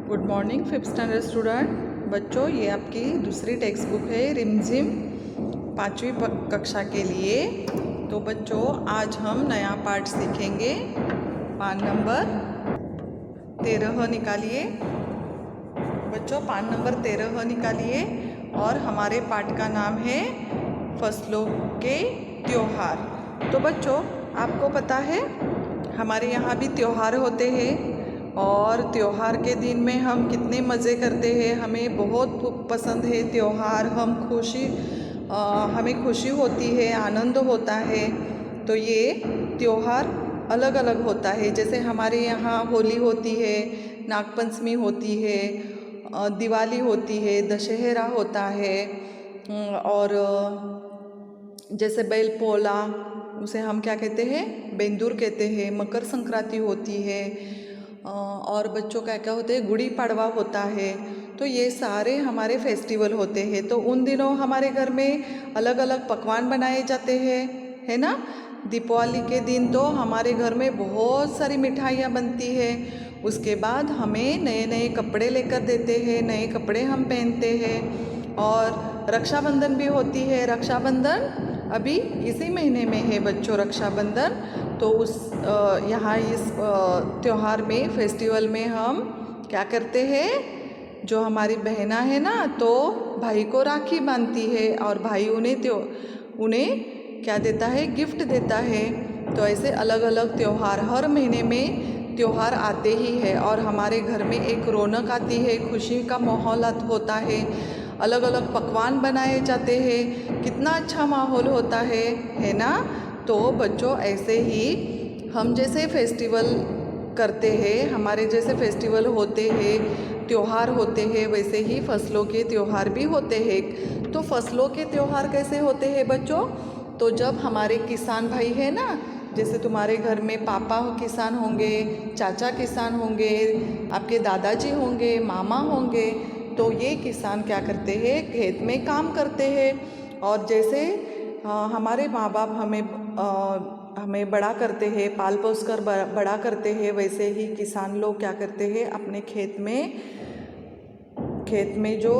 Good morning fifth standard student बच्चों, ये आपकी दूसरी टेक्स्ट बुक है रिमझिम 5वीं कक्षा के लिए। तो बच्चों, आज हम नया पाठ सीखेंगे। पान नंबर 13 निकालिए। बच्चों, पान नंबर 13 निकालिए और हमारे पाठ का नाम है फसलों के त्योहार। तो बच्चों, आपको पता है हमारे यहाँ भी त्योहार होते हैं और त्योहार के दिन में हम कितने मज़े करते हैं। हमें बहुत पसंद है त्योहार। हमें खुशी होती है, आनंद होता है। तो ये त्योहार अलग अलग होता है। जैसे हमारे यहाँ होली होती है, नागपंचमी होती है, दिवाली होती है, दशहरा होता है, और जैसे बैल पोला, उसे हम क्या कहते हैं, बेंदूर कहते हैं। मकर संक्रांति होती है और बच्चों क्या क्या होते हैं, गुड़ी पड़वा होता है। तो ये सारे हमारे फेस्टिवल होते हैं। तो उन दिनों हमारे घर में अलग अलग पकवान बनाए जाते हैं, है ना। दीपावली के दिन तो हमारे घर में बहुत सारी मिठाइयाँ बनती है। उसके बाद हमें नए नए कपड़े लेकर देते हैं, नए कपड़े हम पहनते हैं। और रक्षाबंधन भी होती है। रक्षाबंधन अभी इसी महीने में है बच्चों, रक्षाबंधन। तो यहाँ इस त्योहार में, फेस्टिवल में हम क्या करते हैं, जो हमारी बहना है ना, तो भाई को राखी बांधती है और भाई उन्हें क्या देता है, गिफ्ट देता है। तो ऐसे अलग अलग त्योहार हर महीने में त्योहार आते ही है और हमारे घर में एक रौनक आती है, खुशी का माहौल होता है। अलग अलग पकवान बनाए जाते हैं, कितना अच्छा माहौल होता है ना। तो बच्चों, ऐसे ही हम जैसे फेस्टिवल करते हैं, हमारे जैसे फेस्टिवल होते हैं, त्योहार होते हैं, वैसे ही फसलों के त्योहार भी होते हैं। तो फसलों के त्योहार कैसे होते हैं बच्चों? तो जब हमारे किसान भाई है ना, जैसे तुम्हारे घर में पापा किसान होंगे, चाचा किसान होंगे, आपके दादाजी होंगे, मामा होंगे, तो ये किसान क्या करते हैं, खेत में काम करते हैं। और जैसे हमारे माँ बाप हमें बड़ा करते हैं, पाल पोस कर बड़ा करते हैं, वैसे ही किसान लोग क्या करते हैं, अपने खेत में जो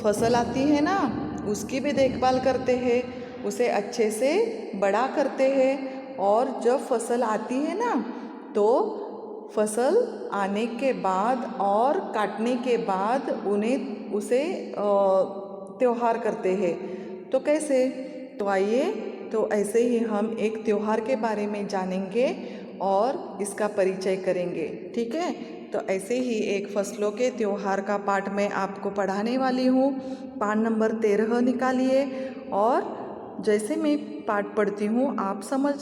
फसल आती है ना, उसकी भी देखभाल करते हैं, उसे अच्छे से बड़ा करते हैं। और जब फसल आती है ना, तो फसल आने के बाद और काटने के बाद उसे त्योहार करते हैं। तो कैसे? तो आइए, तो ऐसे ही हम एक त्योहार के बारे में जानेंगे और इसका परिचय करेंगे, ठीक है। तो ऐसे ही एक फसलों के त्योहार का पाठ मैं आपको पढ़ाने वाली हूँ। पाठ नंबर 13 निकालिए और जैसे मैं पाठ पढ़ती हूँ आप समझ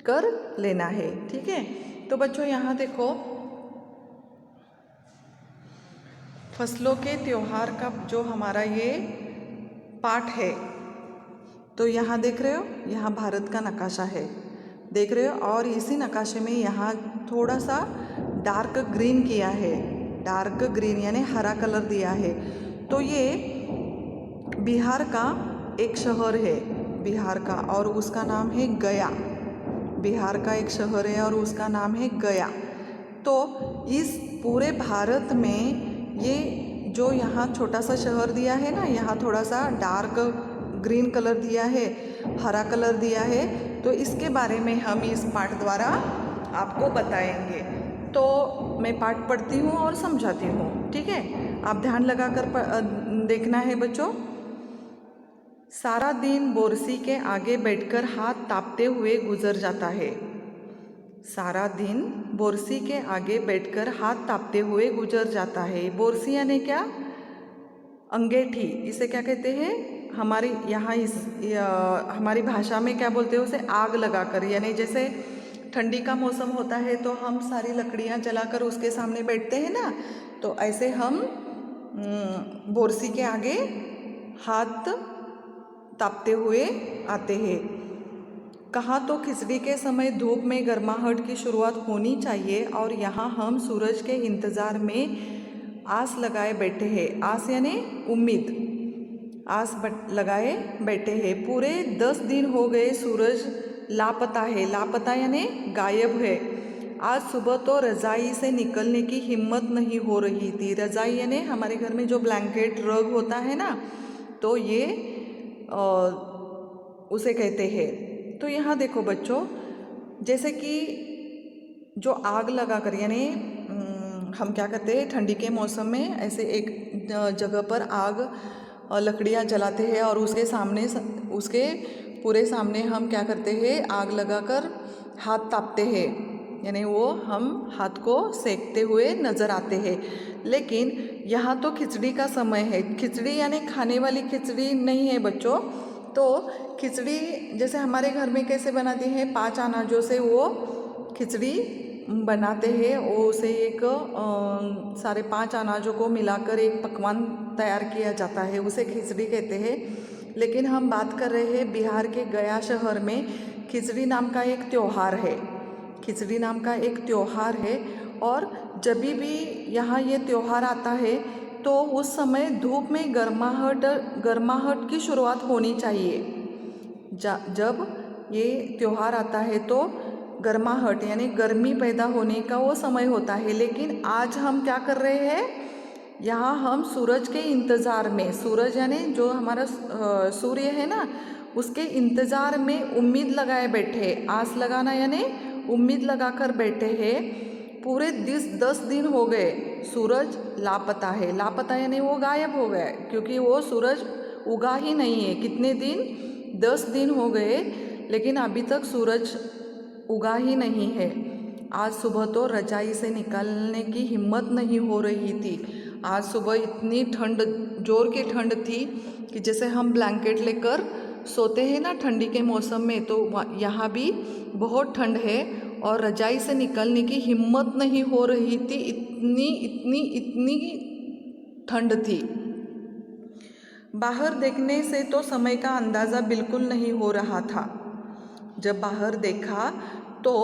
कर लेना है, ठीक है। तो बच्चों, यहाँ देखो, फसलों के त्योहार का जो हमारा ये पाठ है, तो यहाँ देख रहे हो, यहाँ भारत का नक्शा है, देख रहे हो। और इसी नक्शे में यहाँ थोड़ा सा डार्क ग्रीन किया है, डार्क ग्रीन यानी हरा कलर दिया है। तो ये बिहार का एक शहर है, बिहार का, और उसका नाम है गया। बिहार का एक शहर है और उसका नाम है गया। तो इस पूरे भारत में ये जो यहाँ छोटा सा शहर दिया है ना, यहाँ थोड़ा सा डार्क ग्रीन कलर दिया है, हरा कलर दिया है। तो इसके बारे में हम इस पाठ द्वारा आपको बताएंगे। तो मैं पाठ पढ़ती हूँ और समझाती हूँ, ठीक है। आप ध्यान लगाकर देखना है बच्चों। सारा दिन बोरसी के आगे बैठकर हाथ तापते हुए गुजर जाता है। सारा दिन बोरसी के आगे बैठकर हाथ तापते हुए गुजर जाता है। बोरसी यानी क्या? अंगेठी। इसे क्या कहते हैं हमारे यहाँ, हमारी भाषा में क्या बोलते हैं उसे? आग लगाकर। यानी जैसे ठंडी का मौसम होता है तो हम सारी लकड़ियाँ जलाकर उसके सामने बैठते हैं ना, तो ऐसे हम बोरसी के आगे हाथ तापते हुए आते हैं। कहाँ तो खिचड़ी के समय धूप में गर्माहट की शुरुआत होनी चाहिए और यहाँ हम सूरज के इंतज़ार में आस लगाए बैठे हैं। आस यानी उम्मीद, आस लगाए बैठे हैं। पूरे 10 दिन हो गए सूरज लापता है। लापता यानी गायब है। आज सुबह तो रज़ाई से निकलने की हिम्मत नहीं हो रही थी। रज़ाई यानी हमारे घर में जो ब्लैंकेट रग होता है ना, तो ये उसे कहते हैं। तो यहाँ देखो बच्चों, जैसे कि जो आग लगा कर यानी हम क्या करते हैं ठंडी के मौसम में ऐसे एक जगह पर आग लकड़ियाँ जलाते हैं और उसके सामने उसके पूरे सामने हम क्या करते हैं आग लगाकर हाथ तापते हैं, यानी वो हम हाथ को सेकते हुए नज़र आते हैं। लेकिन यहाँ तो खिचड़ी का समय है। खिचड़ी यानी खाने वाली खिचड़ी नहीं है बच्चों। तो खिचड़ी जैसे हमारे घर में कैसे बनाती हैं, 5 अनाजों से वो खिचड़ी बनाते हैं। वो उसे एक सारे 5 अनाजों को मिलाकर एक पकवान तैयार किया जाता है, उसे खिचड़ी कहते हैं। लेकिन हम बात कर रहे हैं बिहार के गया शहर में खिचड़ी नाम का एक त्यौहार है। खिचड़ी नाम का एक त्यौहार है और जब भी यहाँ ये त्यौहार आता है तो उस समय धूप में गर्माहट की शुरुआत होनी चाहिए। जब ये त्यौहार आता है तो गर्माहट यानी गर्मी पैदा होने का वो समय होता है। लेकिन आज हम क्या कर रहे हैं, यहाँ हम सूरज के इंतज़ार में, सूरज यानी जो हमारा सूर्य है ना, उसके इंतज़ार में उम्मीद लगाए बैठे। आस लगाना यानी उम्मीद लगाकर बैठे हैं। पूरे 10 दिन हो गए सूरज लापता है। लापता यानी वो गायब हो गया, क्योंकि वो सूरज उगा ही नहीं है। कितने दिन, 10 दिन हो गए, लेकिन अभी तक सूरज उगा ही नहीं है। आज सुबह तो रजाई से निकलने की हिम्मत नहीं हो रही थी। आज सुबह इतनी ठंड, जोर की ठंड थी कि जैसे हम ब्लैंकेट लेकर सोते हैं ना ठंडी के मौसम में, तो यहाँ भी बहुत ठंड है और रजाई से निकलने की हिम्मत नहीं हो रही थी। इतनी इतनी इतनी ठंड थी। बाहर देखने से तो समय का अंदाज़ा बिल्कुल नहीं हो रहा था। जब बाहर देखा तो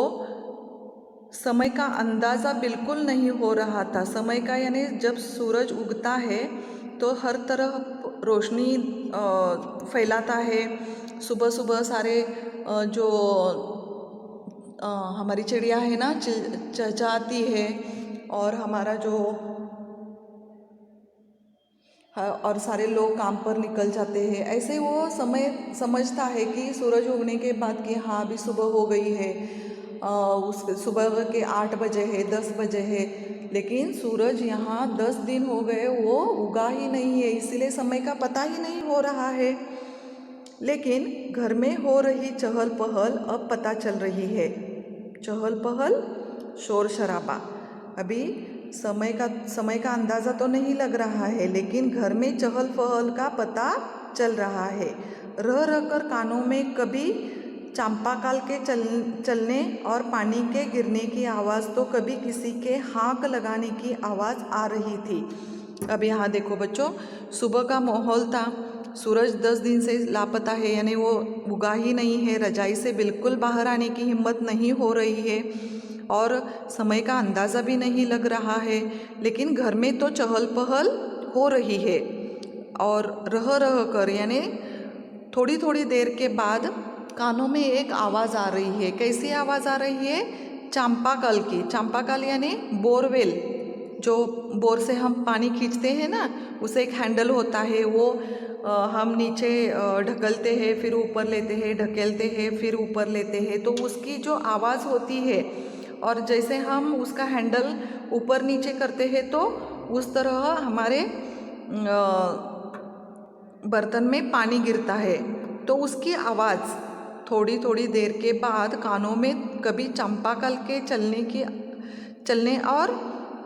समय का अंदाज़ा बिल्कुल नहीं हो रहा था। समय का यानी जब सूरज उगता है तो हर तरफ रोशनी फैलाता है। सुबह सुबह सारे जो हमारी चिड़िया है ना चहचहाती है और हमारा जो और सारे लोग काम पर निकल जाते हैं। ऐसे वो समय समझता है कि सूरज उगने के बाद कि हाँ अभी सुबह हो गई है। उस सुबह के 8 बजे है, 10 बजे है, लेकिन सूरज यहाँ 10 दिन हो गए वो उगा ही नहीं है, इसीलिए समय का पता ही नहीं हो रहा है। लेकिन घर में हो रही चहल पहल अब पता चल रही है। चहल पहल, शोर शराबा। अभी समय का अंदाज़ा तो नहीं लग रहा है, लेकिन घर में चहल पहल का पता चल रहा है। रह कर कानों में कभी चांपाकल के चलने और पानी के गिरने की आवाज़, तो कभी किसी के हाँक लगाने की आवाज़ आ रही थी। अब यहाँ देखो बच्चों, सुबह का माहौल था। सूरज 10 दिन से लापता है, यानी वो उगा ही नहीं है। रजाई से बिल्कुल बाहर आने की हिम्मत नहीं हो रही है और समय का अंदाज़ा भी नहीं लग रहा है। लेकिन घर में तो चहल पहल हो रही है और रह कर यानी थोड़ी थोड़ी देर के बाद कानों में एक आवाज़ आ रही है। कैसी आवाज़ आ रही है? चांपाकल की। चांपाकल यानी बोरवेल, जो बोर से हम पानी खींचते हैं ना, उसे एक हैंडल होता है, वो हम नीचे ढकलते हैं, फिर ऊपर लेते हैं, ढकेलते हैं, फिर ऊपर लेते हैं, तो उसकी जो आवाज़ होती है, और जैसे हम उसका हैंडल ऊपर नीचे करते हैं तो उस तरह हमारे बर्तन में पानी गिरता है। तो उसकी आवाज़ थोड़ी थोड़ी देर के बाद कानों में कभी चांपाकल के चलने और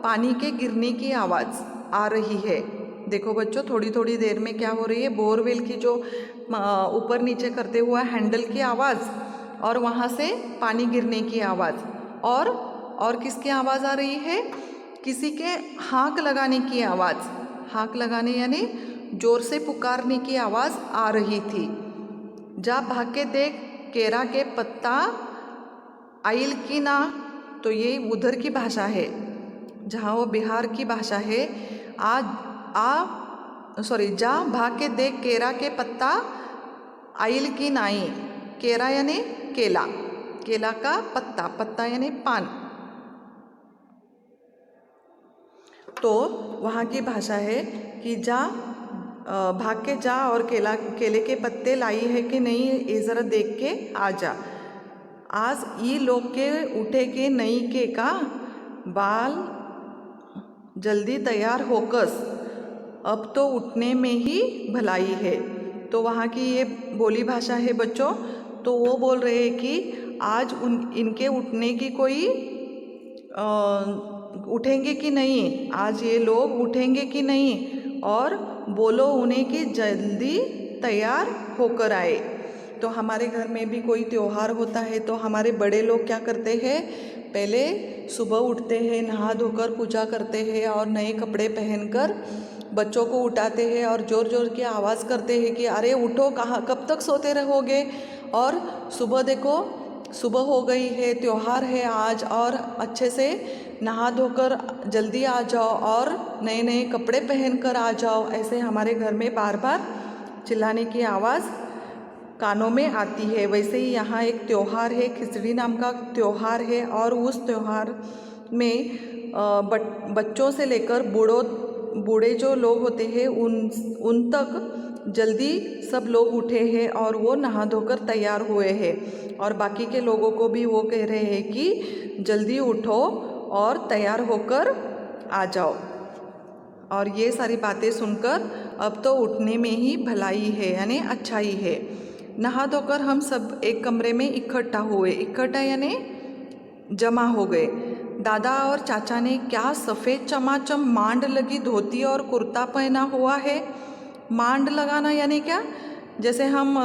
पानी के गिरने की आवाज़ आ रही है। देखो बच्चों, थोड़ी थोड़ी देर में क्या हो रही है, बोरवेल की जो ऊपर नीचे करते हुआ हैंडल की आवाज़ और वहाँ से पानी गिरने की आवाज़, और किसकी आवाज़ आ रही है? किसी के हाँक लगाने की आवाज़। हाँक लगाने यानी जोर से पुकारने की आवाज़ आ रही थी। जा भाग के देख केरा के पत्ता आइल की ना, तो ये उधर की भाषा है, जहाँ वो बिहार की भाषा है। जा भाग के देख केरा के पत्ता आइल की नाई। केरा यानी केला, केला का पत्ता, पत्ता यानी पान, तो वहाँ की भाषा है कि जा भाग के जा और केले के पत्ते लाई है कि नहीं ये ज़रा देख के आ जा। आज ई लोग के उठे के नहीं के का बाल जल्दी तैयार होकस, अब तो उठने में ही भलाई है। तो वहाँ की ये बोली भाषा है बच्चों। तो वो बोल रहे हैं कि आज इनके उठने की कोई उठेंगे कि नहीं, आज ये लोग उठेंगे कि नहीं, और बोलो उन्हें कि जल्दी तैयार होकर आए। तो हमारे घर में भी कोई त्योहार होता है तो हमारे बड़े लोग क्या करते हैं, पहले सुबह उठते हैं, नहा धोकर पूजा करते हैं और नए कपड़े पहनकर बच्चों को उठाते हैं और ज़ोर ज़ोर की आवाज़ करते हैं कि अरे उठो, कहाँ कब तक सोते रहोगे, और सुबह देखो सुबह हो गई है, त्योहार है आज, और अच्छे से नहा धोकर जल्दी आ जाओ और नए नए कपड़े पहनकर आ जाओ। ऐसे हमारे घर में बार बार चिल्लाने की आवाज़ कानों में आती है। वैसे ही यहाँ एक त्योहार है, खिचड़ी नाम का त्योहार है, और उस त्योहार में बच्चों से लेकर बूढ़े जो लोग होते हैं उन तक जल्दी सब लोग उठे हैं और वो नहा धोकर तैयार हुए हैं, और बाकी के लोगों को भी वो कह रहे हैं कि जल्दी उठो और तैयार होकर आ जाओ। और ये सारी बातें सुनकर अब तो उठने में ही भलाई है, यानी अच्छाई है। नहा धोकर हम सब एक कमरे में इकट्ठा यानी जमा हो गए। दादा और चाचा ने क्या सफ़ेद चमाचम मांड लगी धोती और कुर्ता पहना हुआ है। मांड लगाना यानी क्या, जैसे हम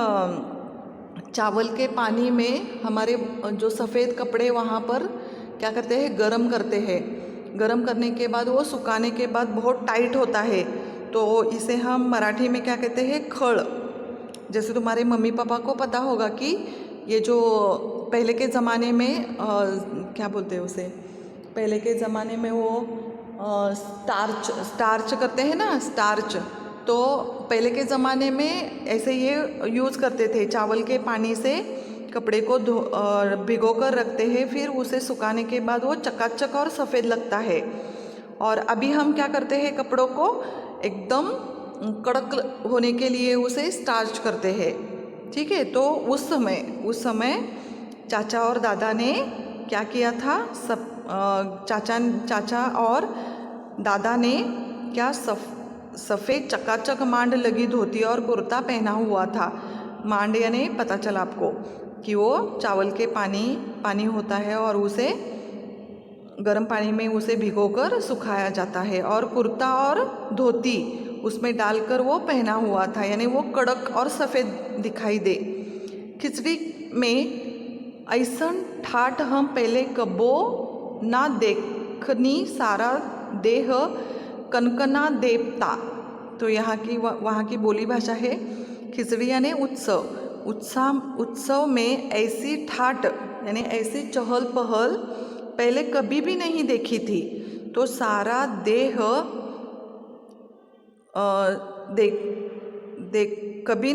चावल के पानी में हमारे जो सफ़ेद कपड़े वहाँ पर क्या करते हैं, गरम करते हैं। गरम करने के बाद वो सुखाने के बाद बहुत टाइट होता है, तो इसे हम मराठी में क्या कहते हैं, खड़। जैसे तुम्हारे मम्मी पापा को पता होगा कि ये जो पहले के ज़माने में क्या बोलते हैं उसे, पहले के ज़माने में वो स्टार्च करते हैं ना, स्टार्च। तो पहले के ज़माने में ऐसे ये यूज़ करते थे, चावल के पानी से कपड़े को भिगो कर रखते हैं, फिर उसे सुखाने के बाद वो चकाचक और सफ़ेद लगता है। और अभी हम क्या करते हैं, कपड़ों को एकदम कड़क होने के लिए उसे स्टार्च करते हैं, ठीक है। तो उस समय चाचा और दादा ने क्या किया था, सब चाचा और दादा ने क्या सफ़ेद चकाचक मांड लगी धोती और कुर्ता पहना हुआ था। मांड यानी पता चला आपको कि वो चावल के पानी होता है और उसे गर्म पानी में उसे भिगोकर सुखाया जाता है, और कुर्ता और धोती उसमें डालकर वो पहना हुआ था, यानी वो कड़क और सफ़ेद दिखाई दे। खिचड़ी में ऐसन ठाठ हम पहले कबो ना देखनी, सारा देह कनकना देवता। तो वहाँ की बोली भाषा है खिचड़ी यानी उत्सव में ऐसी ठाठ यानी ऐसी चहल पहल पहले कभी भी नहीं देखी थी। तो सारा देह कभी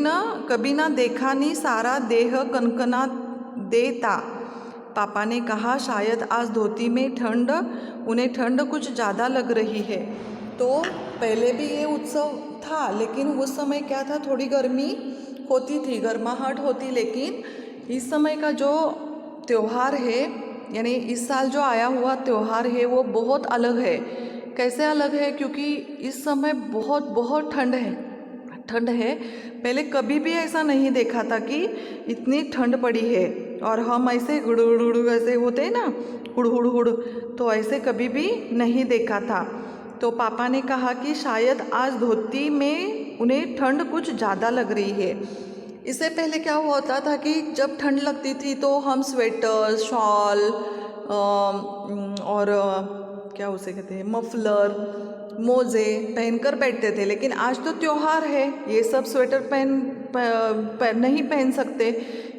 ना देखा नहीं, सारा देह कनकना देता। पापा ने कहा शायद आज धोती में उन्हें ठंड कुछ ज़्यादा लग रही है। तो पहले भी ये उत्सव था, लेकिन उस समय क्या था, थोड़ी गर्मी होती थी, गर्माहट होती, लेकिन इस समय का जो त्यौहार है, यानी इस साल जो आया हुआ त्यौहार है, वो बहुत अलग है। कैसे अलग है, क्योंकि इस समय बहुत ठंड है। पहले कभी भी ऐसा नहीं देखा था कि इतनी ठंड पड़ी है, और हम ऐसे हुड़ ऐसे होते हैं ना, हुड़, तो ऐसे कभी भी नहीं देखा था। तो पापा ने कहा कि शायद आज धोती में उन्हें ठंड कुछ ज़्यादा लग रही है। इससे पहले क्या होता था कि जब ठंड लगती थी तो हम स्वेटर, शॉल और क्या उसे कहते हैं, मफलर, मोजे पहनकर बैठते थे। लेकिन आज तो त्योहार है, ये सब स्वेटर नहीं पहन सकते,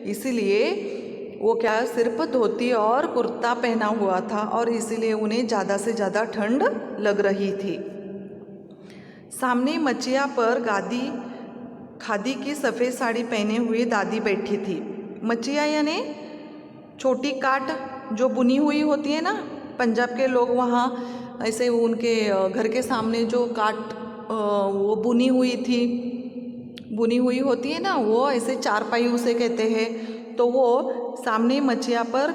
इसीलिए वो क्या सिर्फ धोती और कुर्ता पहना हुआ था, और इसीलिए उन्हें ज़्यादा से ज़्यादा ठंड लग रही थी। सामने मचिया पर खादी की सफ़ेद साड़ी पहने हुई दादी बैठी थी। मचिया यानी छोटी काट जो बुनी हुई होती है ना, पंजाब के लोग वहाँ ऐसे उनके घर के सामने जो काट वो बुनी हुई होती है ना, वो ऐसे चारपाई उसे कहते हैं। तो वो सामने मचिया पर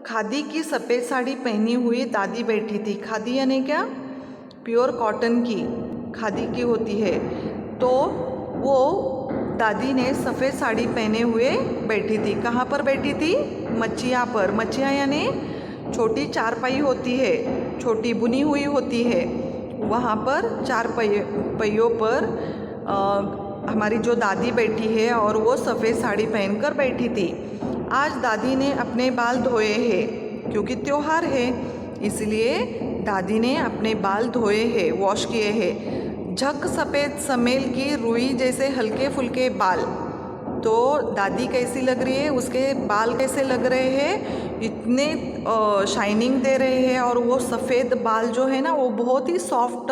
खादी की सफ़ेद साड़ी पहनी हुई दादी बैठी थी। खादी यानी क्या? प्योर कॉटन की, खादी की होती है। तो वो दादी ने सफ़ेद साड़ी पहने हुए बैठी थी। कहाँ पर बैठी थी? मचिया पर। मचिया यानी छोटी चारपाई होती है, छोटी बुनी हुई होती है। वहाँ पर चार पहियों पर हमारी जो दादी बैठी है और वो सफ़ेद साड़ी पहनकर बैठी थी। आज दादी ने अपने बाल धोए हैं, क्योंकि त्योहार है इसलिए दादी ने अपने बाल धोए हैं, वॉश किए हैं। झक सफ़ेद समेल की रुई जैसे हल्के फुल्के बाल। तो दादी कैसी लग रही है, उसके बाल कैसे लग रहे हैं, इतने शाइनिंग दे रहे हैं। और वो सफ़ेद बाल जो है ना, वो बहुत ही सॉफ्ट,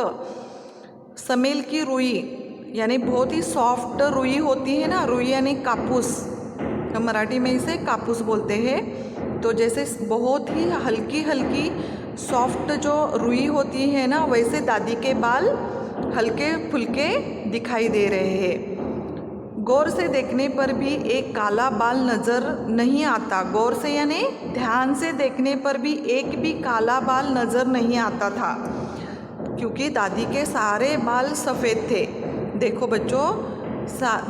समेल की रुई यानी बहुत ही सॉफ्ट रुई होती है ना। रुई यानी कापूस, हम मराठी में इसे कापूस बोलते हैं। तो जैसे बहुत ही हल्की हल्की सॉफ्ट जो रुई होती है ना, वैसे दादी के बाल हल्के फुल्के दिखाई दे रहे हैं। गौर से देखने पर भी एक काला बाल नज़र नहीं आता। गौर से यानी ध्यान से देखने पर भी एक भी काला बाल नज़र नहीं आता था, क्योंकि दादी के सारे बाल सफ़ेद थे। देखो बच्चों,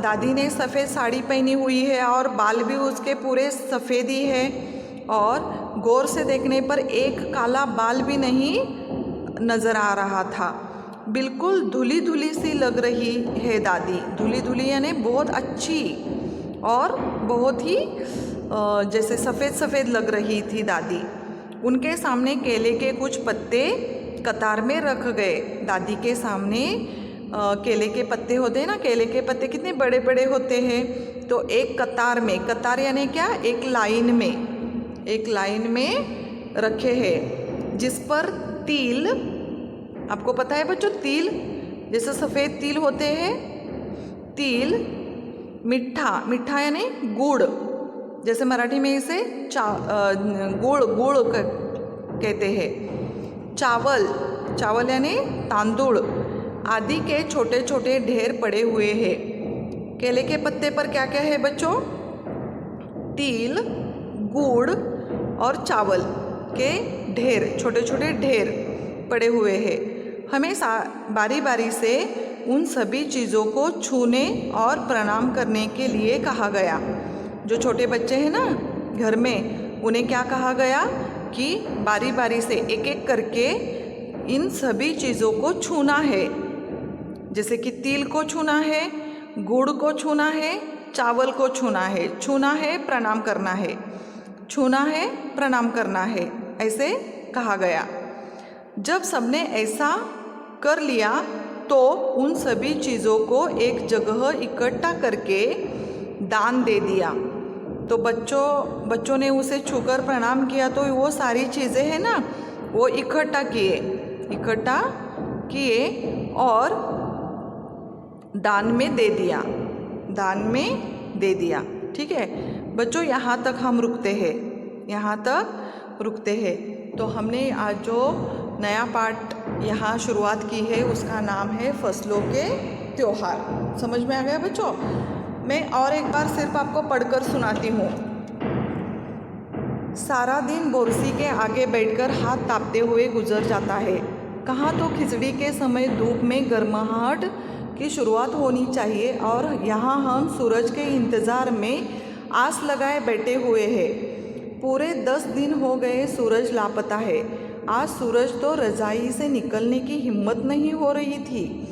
दादी ने सफ़ेद साड़ी पहनी हुई है और बाल भी उसके पूरे सफ़ेद ही है। और गौर से देखने पर एक काला बाल भी नहीं नज़र आ रहा था। बिल्कुल धुली धुली सी लग रही है दादी। धुली धुली यानी बहुत अच्छी और बहुत ही जैसे सफ़ेद सफ़ेद लग रही थी दादी। उनके सामने केले के कुछ पत्ते कतार में रख गए। दादी के सामने केले के पत्ते होते हैं ना, केले के पत्ते कितने बड़े बड़े होते हैं। तो एक कतार में, कतार यानी क्या? एक लाइन में रखे हैं, जिस पर तिल, आपको पता है बच्चों, तिल जैसे सफ़ेद तिल होते हैं, तिल, मिठा यानी गुड़, जैसे मराठी में इसे गुड़ कहते हैं। चावल यानी तांदूळ आदि के छोटे छोटे ढेर पड़े हुए हैं। केले के पत्ते पर क्या क्या है बच्चों? तिल, गुड़ और चावल के ढेर, छोटे छोटे ढेर पड़े हुए हैं। हमें बारी बारी से उन सभी चीज़ों को छूने और प्रणाम करने के लिए कहा गया। जो छोटे बच्चे हैं ना घर में, उन्हें क्या कहा गया कि बारी बारी से एक एक करके इन सभी चीज़ों को छूना है। जैसे कि तिल को छूना है, गुड़ को छूना है, चावल को छूना है, प्रणाम करना है, छूना है, प्रणाम करना है, ऐसे कहा गया। जब सबने ऐसा कर लिया तो उन सभी चीज़ों को एक जगह इकट्ठा करके दान दे दिया। तो बच्चों ने उसे छूकर प्रणाम किया, तो वो सारी चीज़ें हैं ना, वो इकट्ठा किए और दान में दे दिया। ठीक है बच्चों, यहाँ तक हम रुकते हैं। तो हमने आज जो नया पाठ यहाँ शुरुआत की है, उसका नाम है फसलों के त्योहार। समझ में आ गया बच्चों? मैं और एक बार सिर्फ आपको पढ़कर सुनाती हूँ। सारा दिन बोरसी के आगे बैठकर हाथ तापते हुए गुजर जाता है। कहाँ तो खिचड़ी के समय धूप में गर्माहट की शुरुआत होनी चाहिए, और यहाँ हम सूरज के इंतज़ार में आस लगाए बैठे हुए हैं। पूरे 10 दिन हो गए सूरज लापता है। आज सूरज तो रज़ाई से निकलने की हिम्मत नहीं हो रही थी।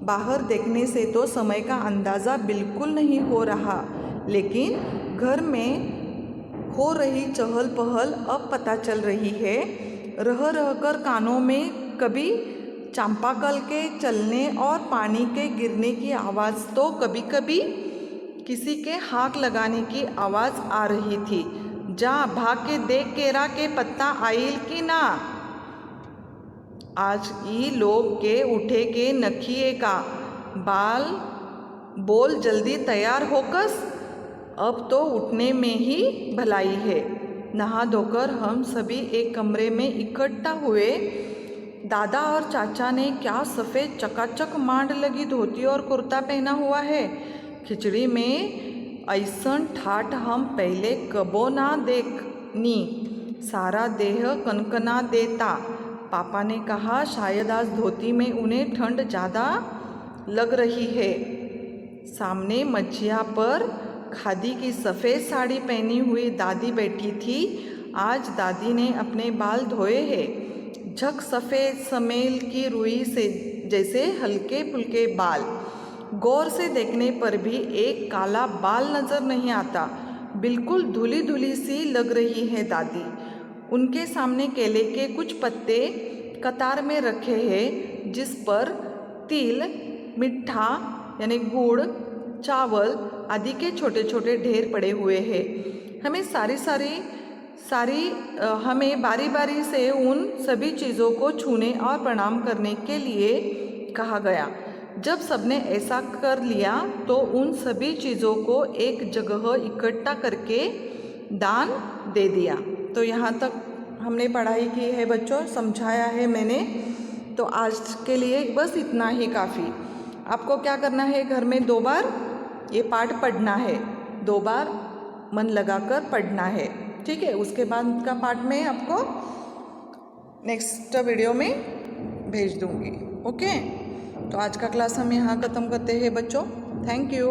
बाहर देखने से तो समय का अंदाज़ा बिल्कुल नहीं हो रहा, लेकिन घर में हो रही चहल पहल अब पता चल रही है। रह रहकर कानों में कभी चांपाकल के चलने और पानी के गिरने की आवाज़, तो कभी कभी किसी के हाथ लगाने की आवाज़ आ रही थी। जा भाग के देख केरा के पत्ता आइल की ना। आज ई लोग के उठे के नखिए का बोल जल्दी तैयार होकस, अब तो उठने में ही भलाई है। नहा धोकर हम सभी एक कमरे में इकट्ठा हुए। दादा और चाचा ने क्या सफ़ेद चकाचक मांड लगी धोती और कुर्ता पहना हुआ है। खिचड़ी में ऐसन ठाठ हम पहले कबो ना देखनी। सारा देह कनकना देता। पापा ने कहा शायद आज धोती में उन्हें ठंड ज़्यादा लग रही है। सामने मज्जिया पर खादी की सफ़ेद साड़ी पहनी हुई दादी बैठी थी। आज दादी ने अपने बाल धोए हैं। झक सफ़ेद समेल की रुई से जैसे हल्के फुल्के बाल। गौर से देखने पर भी एक काला बाल नज़र नहीं आता। बिल्कुल धुली धुली सी लग रही है दादी। उनके सामने केले के कुछ पत्ते कतार में रखे हैं, जिस पर तिल, मिठा यानी गुड़, चावल आदि के छोटे छोटे ढेर पड़े हुए हैं। हमें हमें बारी बारी से उन सभी चीज़ों को छूने और प्रणाम करने के लिए कहा गया। जब सबने ऐसा कर लिया तो उन सभी चीज़ों को एक जगह इकट्ठा करके दान दे दिया। तो यहाँ तक हमने पढ़ाई की है बच्चों, समझाया है मैंने। तो आज के लिए बस इतना ही काफ़ी। आपको क्या करना है, घर में 2 बार ये पाठ पढ़ना है, 2 बार मन लगाकर पढ़ना है, ठीक है। उसके बाद का पाठ मैं आपको नेक्स्ट वीडियो में भेज दूँगी। ओके, तो आज का क्लास हम यहाँ ख़त्म करते हैं बच्चों। Thank you.